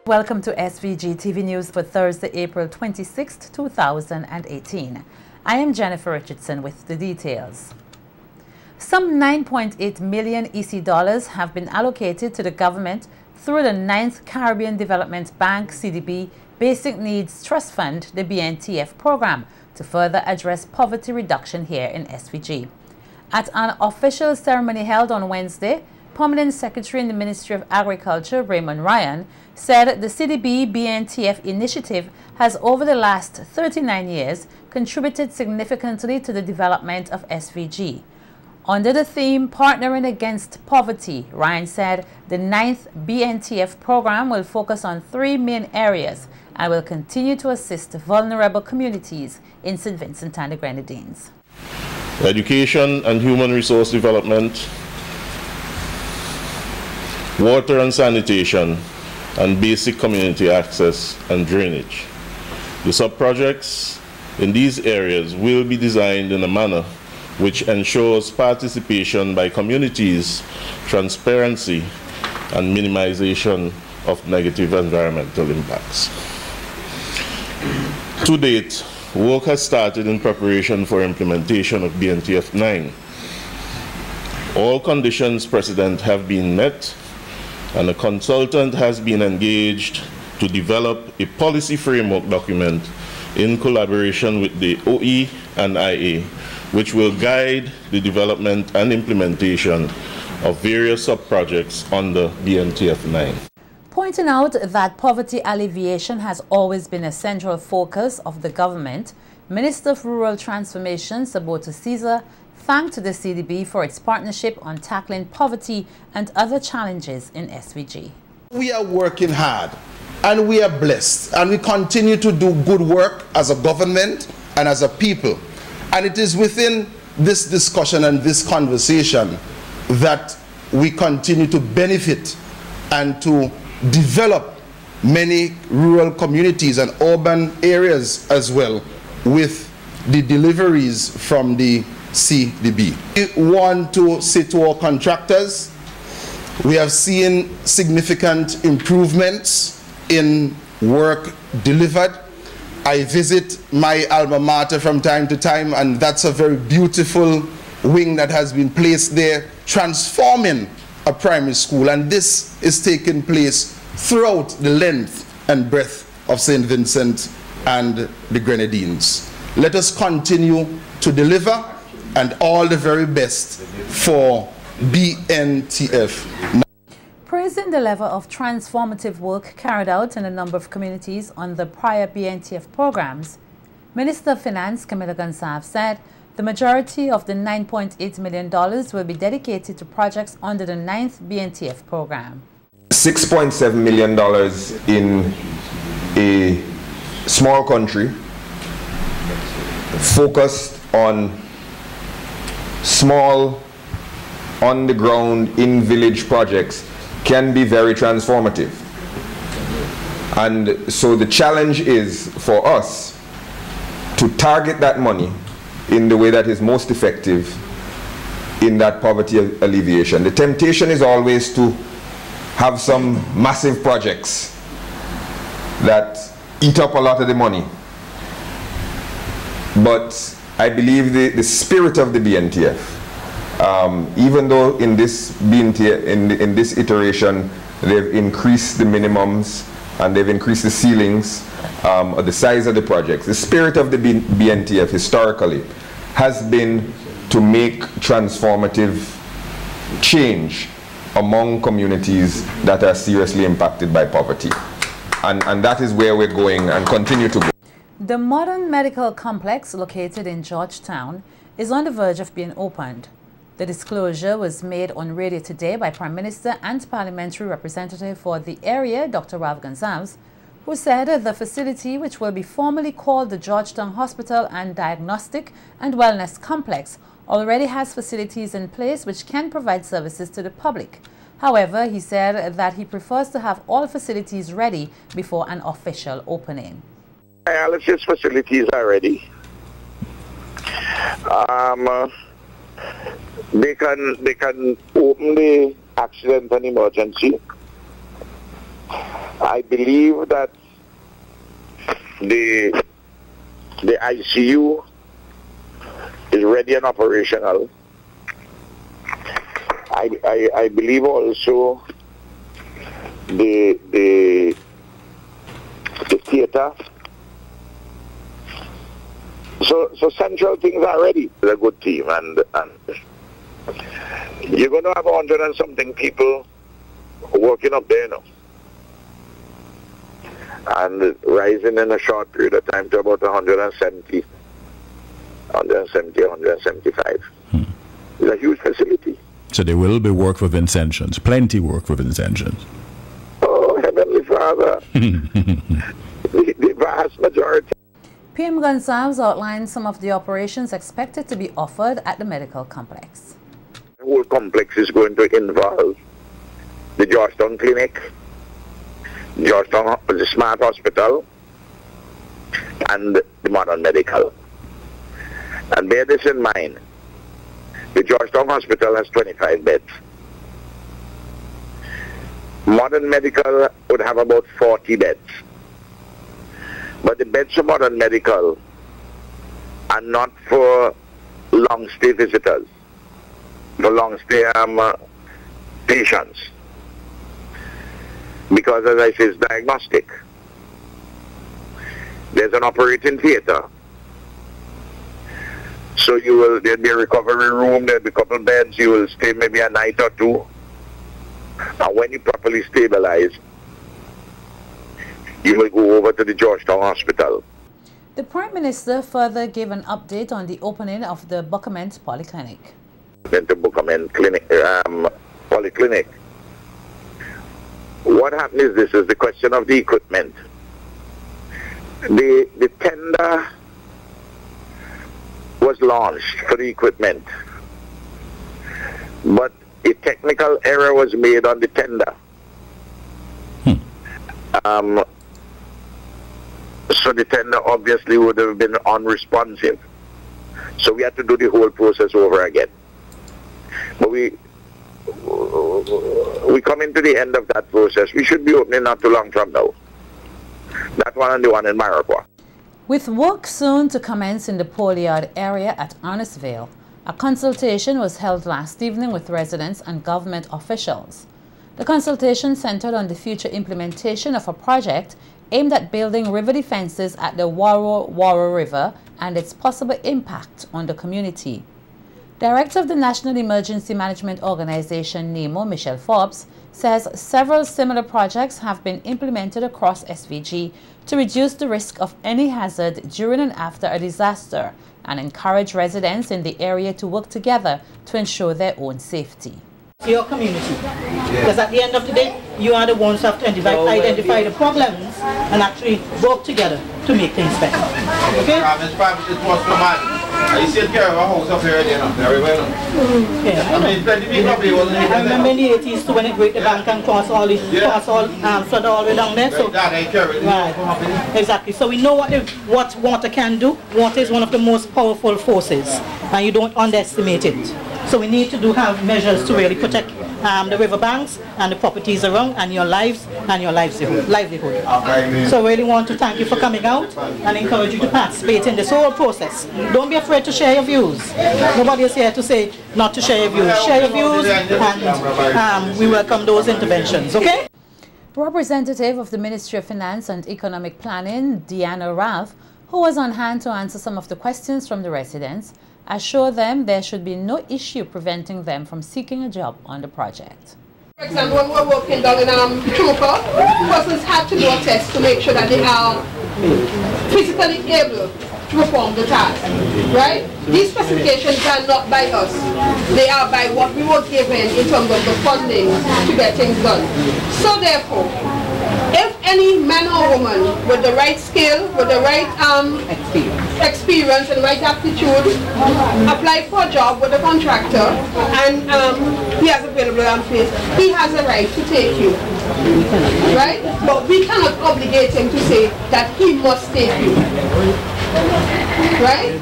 Welcome to SVG-TV News for Thursday, April 26, 2018. I am Jennifer Richardson with the details. Some 9.8 million EC dollars have been allocated to the government through the 9th Caribbean Development Bank CDB Basic Needs Trust Fund, the BNTF program, to further address poverty reduction here in SVG. At an official ceremony held on Wednesday, Permanent Secretary in the Ministry of Agriculture, Raymond Ryan, said the CDB BNTF initiative has over the last 39 years contributed significantly to the development of SVG. Under the theme Partnering Against Poverty, Ryan said the 9th BNTF program will focus on 3 main areas and will continue to assist vulnerable communities in St. Vincent and the Grenadines. Education and human resource development, water and sanitation, and basic community access and drainage. The sub-projects in these areas will be designed in a manner which ensures participation by communities, transparency, and minimization of negative environmental impacts. To date, work has started in preparation for implementation of BNTF 9. All conditions precedent have been met, and a consultant has been engaged to develop a policy framework document in collaboration with the OE and IA, which will guide the development and implementation of various sub-projects under BNTF 9. Pointing out that poverty alleviation has always been a central focus of the government, Minister of Rural Transformation, Sabota Caesar, thanked the CDB for its partnership on tackling poverty and other challenges in SVG. We are working hard and we are blessed and we continue to do good work as a government and as a people. And it is within this discussion and this conversation that we continue to benefit and to develop many rural communities and urban areas as well with the deliveries from the CDB. We want to say to our contractors, we have seen significant improvements in work delivered. I visit my alma mater from time to time, and that's a very beautiful wing that has been placed there, transforming a primary school, and this is taking place throughout the length and breadth of St. Vincent and the Grenadines. Let us continue to deliver, and all the very best for BNTF. Praising the level of transformative work carried out in a number of communities on the prior BNTF programs, Minister of Finance Camilla Gonsalves said the majority of the $9.8 million will be dedicated to projects under the 9th BNTF program. $6.7 million in a small country focused on small, on-the-ground, in-village projects can be very transformative. And so the challenge is for us to target that money in the way that is most effective in that poverty alleviation. The temptation is always to have some massive projects that eat up a lot of the money. But I believe the spirit of the BNTF, even though in this BNTF, in this iteration, they've increased the minimums and they've increased the ceilings or the size of the projects, the spirit of the BNTF historically has been to make transformative change among communities that are seriously impacted by poverty. And that is where we're going and continue to go. The modern medical complex located in Georgetown is on the verge of being opened. The disclosure was made on radio today by Prime Minister and Parliamentary Representative for the area, Dr. Ralph Gonsalves, who said the facility, which will be formally called the Georgetown Hospital and Diagnostic and Wellness Complex, already has facilities in place which can provide services to the public. However, he said that he prefers to have all facilities ready before an official opening. Dialysis facilities are ready. They can open the accident and emergency. I believe that the ICU is ready and operational. I believe also the theater. So central things are ready. It's a good team, and you're going to have 100 and something people working up there now, and rising in a short period of time to about 170, 175. It's a huge facility. So there will be work for Vincentians, plenty work for Vincentians. Oh, Heavenly Father, the vast majority. PM Gonsalves outlined some of the operations expected to be offered at the medical complex. The whole complex is going to involve the Georgetown Clinic, the Smart Hospital, and the Modern Medical. And bear this in mind, the Georgetown Hospital has 25 beds. Modern Medical would have about 40 beds. But the beds for Modern Medical are not for long-stay visitors, for long-stay patients. Because, as I say, it's diagnostic. There's an operating theater. So there'll be a recovery room, there'll be a couple beds, you will stay maybe a night or two. And when you properly stabilize, you will go over to the Georgetown Hospital. The Prime Minister further gave an update on the opening of the Buckament Polyclinic. Into Buckament Polyclinic. What happened is this is the question of the equipment. The tender was launched for the equipment, but a technical error was made on the tender. So the tender obviously would have been unresponsive. So we had to do the whole process over again. But we come into the end of that process. We should be opening not too long from now. That one and the one in Maraqua. With work soon to commence in the Poleyard area at Arnesville, a consultation was held last evening with residents and government officials. The consultation centered on the future implementation of a project aimed at building river defenses at the Waro River and its possible impact on the community. Director of the National Emergency Management Organization, NEMO, Michelle Forbes, says several similar projects have been implemented across SVG to reduce the risk of any hazard during and after a disaster and encourage residents in the area to work together to ensure their own safety. Your community, because at the end of the day, you are the ones who have to identify the problems and actually work together to make things better. Okay? You still care of a house up here, you know, everywhere. Yeah, I mean, plenty of people up here wasn't even I remember in the 80s too, when it break the bank and cross all the flood all the way down there. So right, exactly. So we know what water can do. Water is one of the most powerful forces, and you don't underestimate it. So we need to have measures to really protect the riverbanks and the properties around and your lives and your livelihood. So I really want to thank you for coming out and encourage you to participate in this whole process. Don't be afraid to share your views. Nobody is here to say not to share your views. Share your views and we welcome those interventions, okay? Representative of the Ministry of Finance and Economic Planning, Deanna Ralph, who was on hand to answer some of the questions from the residents, assured them there should be no issue preventing them from seeking a job on the project. For example, when we were working down in Chumaco, persons had to do a test to make sure that they are physically able to perform the task, right? These specifications are not by us. They are by what we were given in terms of the funding to get things done. So therefore, if any man or woman with the right skill, with the right experience and right aptitude apply for a job with a contractor and he has available space, he has a right to take you, right? But we cannot obligate him to say that he must take you, right?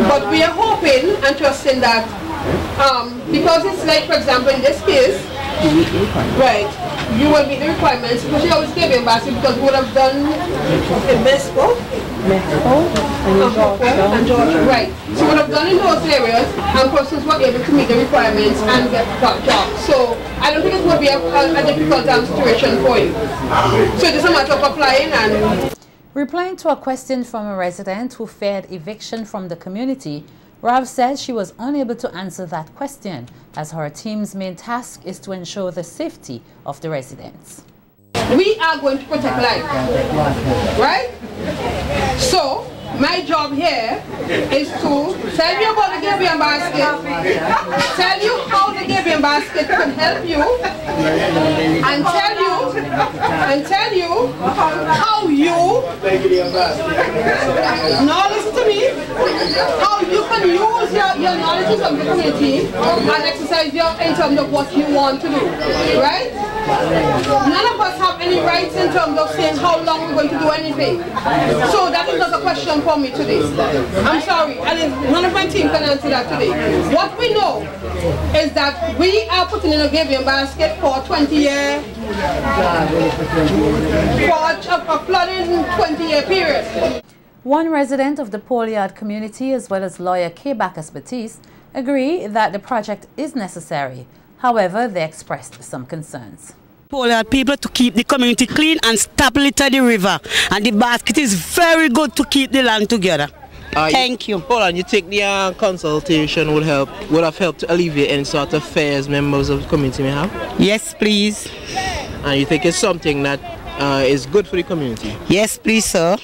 But we are hoping and trusting that because it's like, for example, in this case, right, you will meet the requirements, because she always gave you a basket because we would have done in Mexico and Georgia. Right. So we would have done in those areas and persons were able to meet the requirements and get got jobs. So I don't think it would be a difficult situation for you. So it's a matter of applying and... Replying to a question from a resident who feared eviction from the community, Rav said she was unable to answer that question, as her team's main task is to ensure the safety of the residents. We are going to protect life, right? So, my job here is to tell you about the Gabion basket, tell you how the Gabion basket can help you, and tell you how you, now listen to me, how you can use your knowledge of the community and exercise in terms of what you want to do, right? None of us have any rights in terms of saying how long we're going to do anything. So that is not a question for me today. I'm sorry, and none of my team can answer that today. What we know is that we are putting in a Gabion basket for a 20-year, for a flooding 20-year period. One resident of the Poleyard community, as well as lawyer K. Bacchus Batiste, agree that the project is necessary. However, they expressed some concerns. Poleyard people to keep the community clean and stop litter the river, and the basket is very good to keep the land together. Thank you. Hold on, you think the consultation would have helped to alleviate any sort of fears members of the community may have? Yes, please. And you think it's something that is good for the community? Yes, please, sir.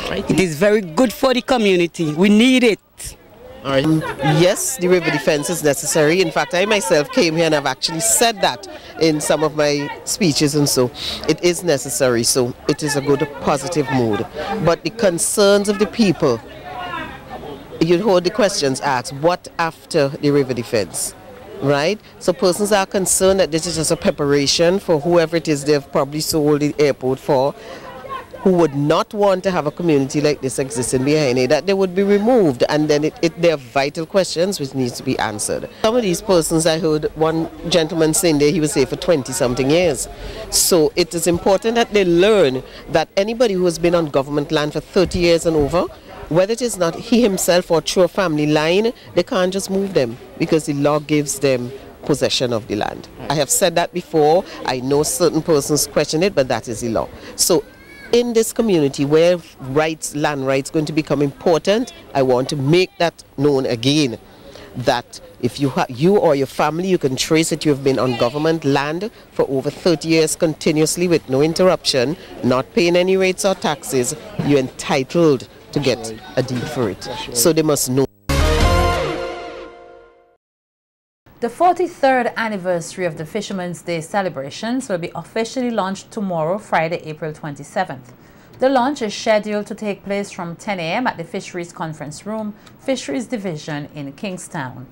Right. It is very good for the community. We need it. All right. Yes, the river defense is necessary. In fact, I myself came here and I've actually said that in some of my speeches, and so it is necessary. So it is a good positive mood. But the concerns of the people, you heard the questions asked, what after the river defense? Right? So persons are concerned that this is just a preparation for whoever it is they've probably sold the airport for, who would not want to have a community like this existing behind it, that they would be removed, and then there are vital questions which needs to be answered. Some of these persons, I heard one gentleman saying there he was here for 20-something years. So it is important that they learn that anybody who has been on government land for 30 years and over, whether it is not he himself or through a family line, they can't just move them because the law gives them possession of the land. I have said that before. I know certain persons question it, but that is the law. So in this community where land rights going to become important, I want to make that known again, that if you or your family, you can trace that you have been on government land for over 30 years continuously with no interruption, not paying any rates or taxes, you're entitled to get a deed for it. So they must know. The 43rd anniversary of the Fisherman's Day celebrations will be officially launched tomorrow, Friday, April 27th. The launch is scheduled to take place from 10 a.m. at the Fisheries Conference Room, Fisheries Division in Kingstown.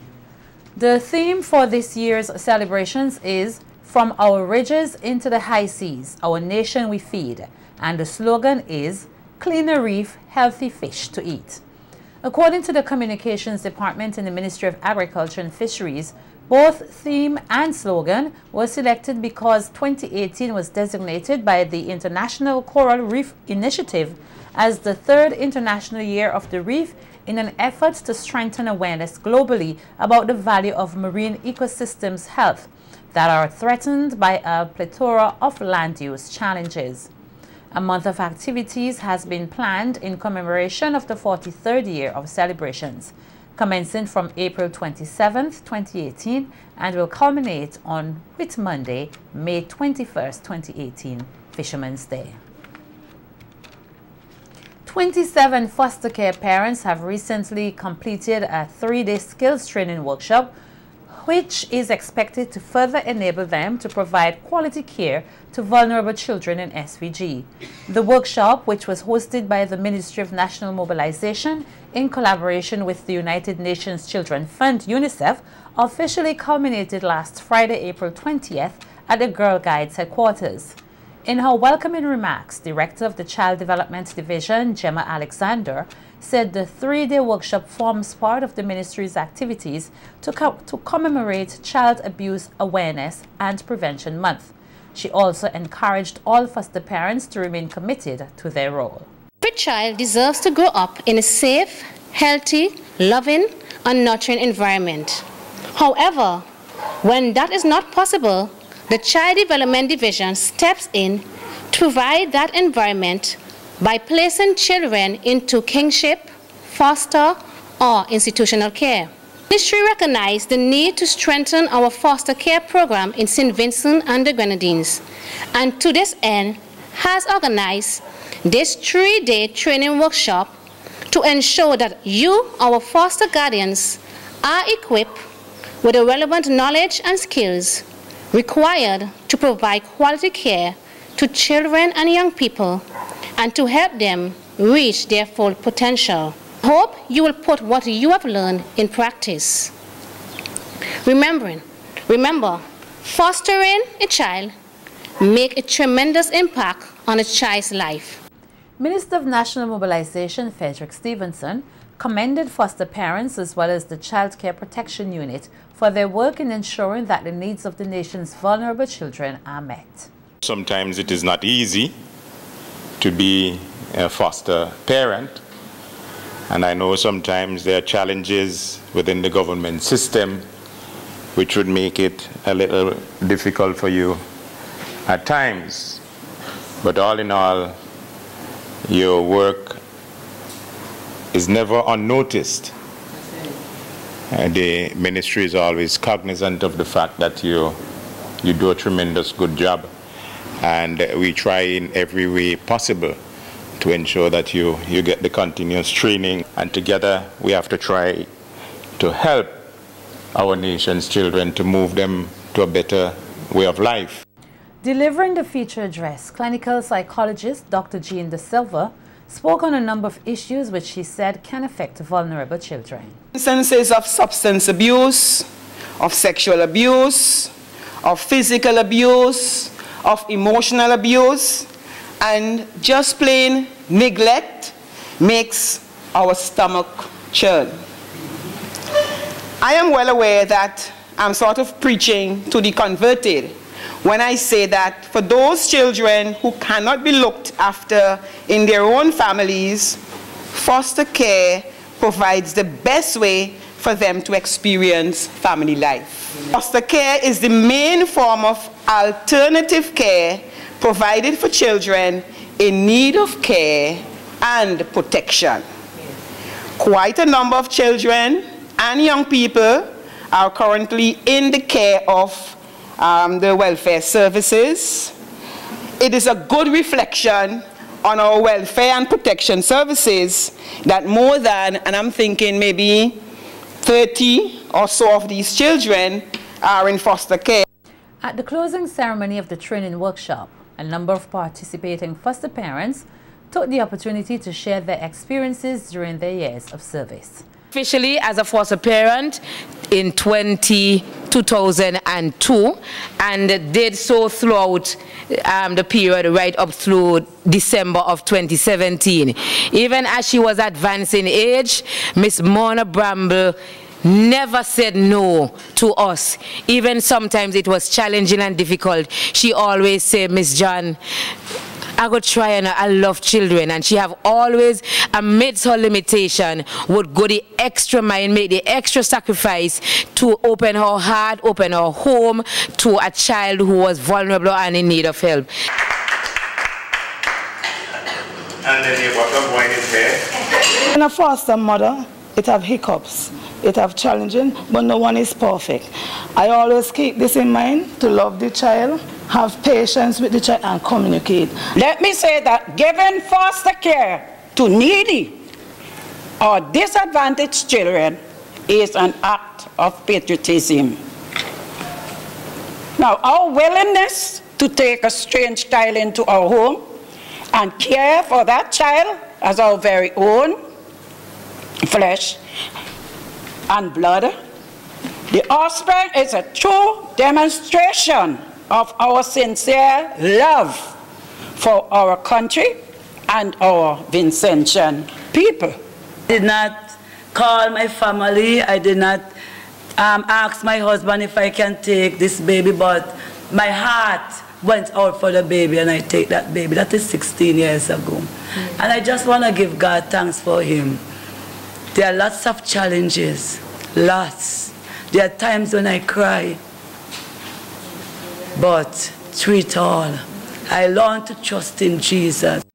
The theme for this year's celebrations is "From Our Ridges into the High Seas, Our Nation We Feed," and the slogan is "Cleaner Reef, Healthy Fish to Eat." According to the Communications Department in the Ministry of Agriculture and Fisheries, both theme and slogan were selected because 2018 was designated by the International Coral Reef Initiative as the 3rd International Year of the Reef in an effort to strengthen awareness globally about the value of marine ecosystems' health that are threatened by a plethora of land use challenges. A month of activities has been planned in commemoration of the 43rd year of celebrations, commencing from April 27th, 2018, and will culminate on Whit Monday, May 21st, 2018, Fisherman's Day. 27 foster care parents have recently completed a 3-day skills training workshop, which is expected to further enable them to provide quality care to vulnerable children in SVG. The workshop, which was hosted by the Ministry of National Mobilization in collaboration with the United Nations Children Fund, UNICEF, officially culminated last Friday, April 20th at the Girl Guides headquarters. In her welcoming remarks, Director of the Child Development Division, Gemma Alexander, said the 3-day workshop forms part of the ministry's activities to commemorate Child Abuse Awareness and Prevention Month. She also encouraged all foster parents to remain committed to their role. Every child deserves to grow up in a safe, healthy, loving, and nurturing environment. However, when that is not possible, the Child Development Division steps in to provide that environment by placing children into kinship, foster, or institutional care. The ministry recognized the need to strengthen our foster care program in St. Vincent and the Grenadines, and to this end has organized this 3-day training workshop to ensure that you, our foster guardians, are equipped with the relevant knowledge and skills required to provide quality care to children and young people and to help them reach their full potential. Hope you will put what you have learned in practice. Remember, fostering a child makes a tremendous impact on a child's life. Minister of National Mobilization Frederick Stevenson commended foster parents as well as the Child Care Protection Unit for their work in ensuring that the needs of the nation's vulnerable children are met. Sometimes it is not easy to be a foster parent, and I know sometimes there are challenges within the government system which would make it a little difficult for you at times. But all in all, your work is never unnoticed. The ministry is always cognizant of the fact that you do a tremendous good job, and we try in every way possible to ensure that you get the continuous training, and together we have to try to help our nation's children to move them to a better way of life. Delivering the feature address, clinical psychologist Dr. Jean De Silva spoke on a number of issues which she said can affect vulnerable children. Instances of substance abuse, of sexual abuse, of physical abuse, of emotional abuse, and just plain neglect makes our stomach churn. I am well aware that I'm sort of preaching to the converted when I say that for those children who cannot be looked after in their own families, foster care provides the best way for them to experience family life. Foster care is the main form of alternative care provided for children in need of care and protection. Quite a number of children and young people are currently in the care of the welfare services. It is a good reflection on our welfare and protection services that more than, and I'm thinking maybe 30 or so of these children are in foster care. At the closing ceremony of the training workshop, a number of participating foster parents took the opportunity to share their experiences during their years of service. Officially as a foster parent in 2002 and did so throughout the period right up through December of 2017. Even as she was advancing age, Miss Mona Bramble never said no to us. Even sometimes it was challenging and difficult. She always said, Miss John, I go try, and I love children, and she have always, amidst her limitation, would go the extra mile, make the extra sacrifice to open her heart, open her home to a child who was vulnerable and in need of help. And then your bottom point is here. In a foster mother, it have hiccups, it have challenging, but no one is perfect. I always keep this in mind, to love the child, have patience with the child, and communicate. Let me say that giving foster care to needy or disadvantaged children is an act of patriotism. Now, our willingness to take a strange child into our home and care for that child as our very own flesh and blood, the offspring is a true demonstration of our sincere love for our country and our Vincentian people. I did not call my family, I did not ask my husband if I can take this baby, but my heart went out for the baby and I take that baby. That is 16 years ago. And I just want to give God thanks for him. There are lots of challenges, lots. There are times when I cry. But through it all, I learned to trust in Jesus.